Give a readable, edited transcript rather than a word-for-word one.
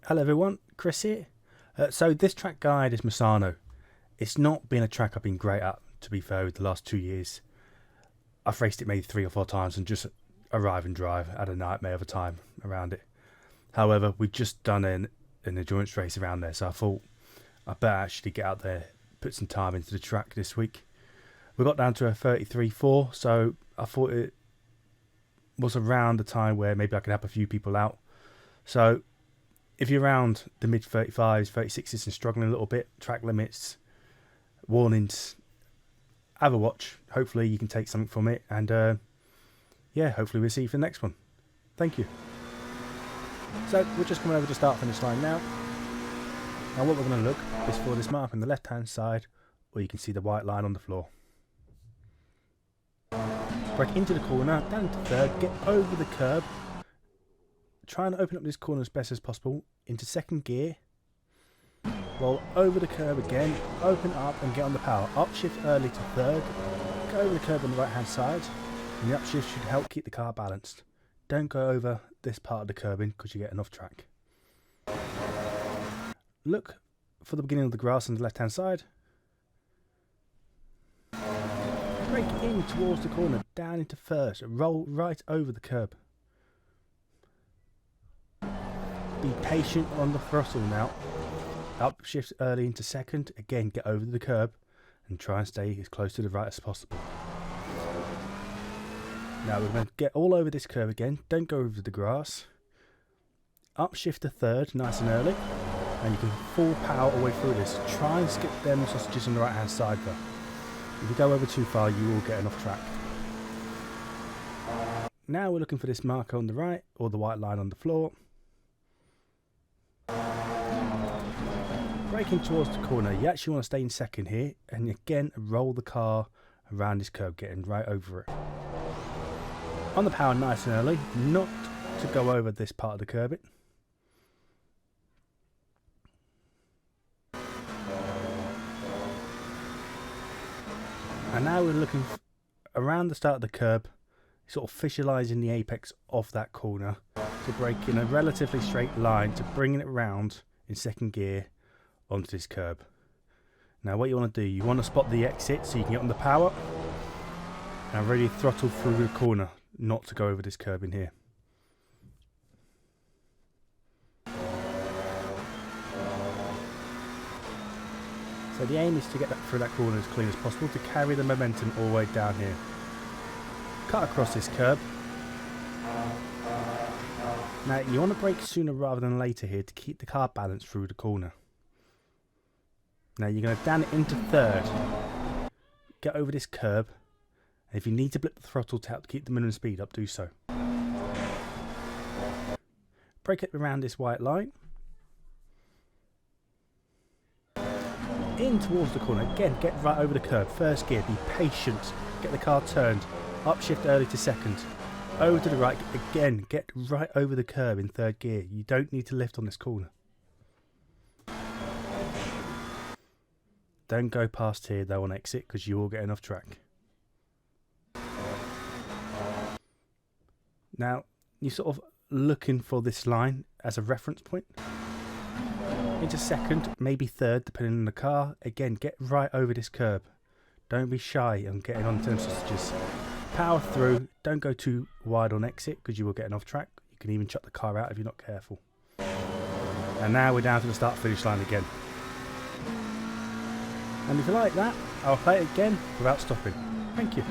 Hello everyone, Chris here. So this track guide is Misano. It's not been a track I've been great at, to be fair, with the last 2 years. I've raced it maybe 3 or 4 times and just arrive and drive. Had a nightmare of a time around it. However, we've just done an endurance race around there, so I thought I better actually get out there, put some time into the track this week. We got down to a 33.4, so I thought it was around the time where maybe I could help a few people out. So if you're around the mid 35s, 36s and struggling a little bit, track limits, warnings, have a watch. Hopefully you can take something from it, and yeah, hopefully we'll see you for the next one. Thank you. So we're just coming over to start finish line now. Now what we're going to look is for this mark on the left hand side, where you can see the white line on the floor. Break into the corner, down into third, get over the curb. Try and open up this corner as best as possible into second gear. Roll over the curb again, open up and get on the power. Upshift early to third, go over the curb on the right hand side, and the upshift should help keep the car balanced. Don't go over this part of the curbing because you get off track. Look for the beginning of the grass on the left hand side. Break in towards the corner, down into first, roll right over the curb. Be patient on the throttle now. Upshift early into second, again get over the curb and try and stay as close to the right as possible. Now we're going to get all over this curb again, don't go over the grass. Upshift to third, nice and early, and you can full power all the way through this. Try and skip them sausages on the right hand side though. If you go over too far you will get off track. Now we're looking for this marker on the right, or the white line on the floor. Braking towards the corner, you actually want to stay in second here, and again roll the car around this curb, getting right over it. On the power nice and early, not to go over this part of the curb. And now we're looking around the start of the curb, sort of visualising the apex of that corner to brake in a relatively straight line to bringing it round in second gear onto this curb. Now what you want to do, you want to spot the exit so you can get on the power and really throttle through the corner, not to go over this curb in here. So the aim is to get that through that corner as clean as possible to carry the momentum all the way down here. Cut across this curb. Now you want to brake sooner rather than later here to keep the car balanced through the corner. Now you're going to down it into third. Get over this curb. And if you need to blip the throttle to help keep the minimum speed up, do so. Brake it around this white line. In towards the corner. Again, get right over the curb. First gear, be patient. Get the car turned. Upshift early to second. Over to the right. Again, get right over the curb in third gear. You don't need to lift on this corner. Don't go past here though on exit because you will get off track. Now, you're sort of looking for this line as a reference point. Into second, maybe third, depending on the car. Again, get right over this curb. Don't be shy on getting on them sausages. Power through. Don't go too wide on exit because you will get off track. You can even chuck the car out if you're not careful. And now we're down to the start finish line again. And if you like that, I'll play it again without stopping. Thank you.